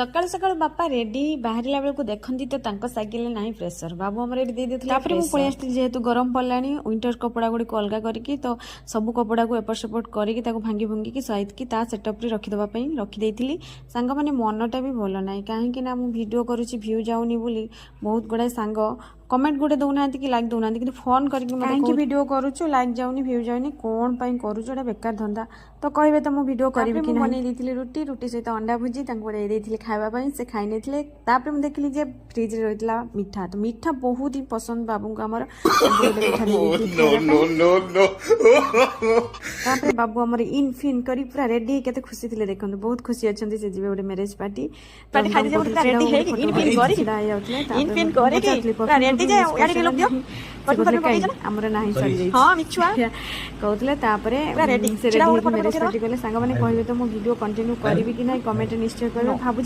सकाल सकाल बापा रेडी बाहर बेलू देखती तो साइकेल ना प्रेसर बाबू आम रेडी दे पलि आसती जेहेतु गरम पड़ा विंटर कपड़ा गुड़िक अलग करके तो सब कपड़ा को एपट सेपट करके भांगी भंगी सहित सेटअप रखीदेवाई रखीदी सांग मैंने मनटा भी भल ना कहीं भिडियो करुच्ची भ्यू जाऊनी बोली बहुत गुड़ाए सांग कमेंट गोटे दौना कि लाइक दौना कि फोन करके वीडियो करुचु लाइक जाऊनी भ्यू जाऊनी कौन पाई करुचु एटा बेकार धंदा तो कहे तो मुझे वीडियो करी कि बन रुटी रुटी सहित अंडा भुजी दे खावाई से खाई नहीं मुझे देखली जे फ्रिज रही मिठा तो मिठा बहुत ही पसंद बाबू को आमर बाबू आमर इन फिन कर पूरा रेडी के खुशी थे देखते बहुत खुशी अच्छा से जी गोटे मेरेज पार्टी आमर ना कहते मेरेज पार्टी कले सांग मैंने कहे तो मो वीडियो कंटिन्यू करी कि ना कमेंट निश्चय कर भावुँ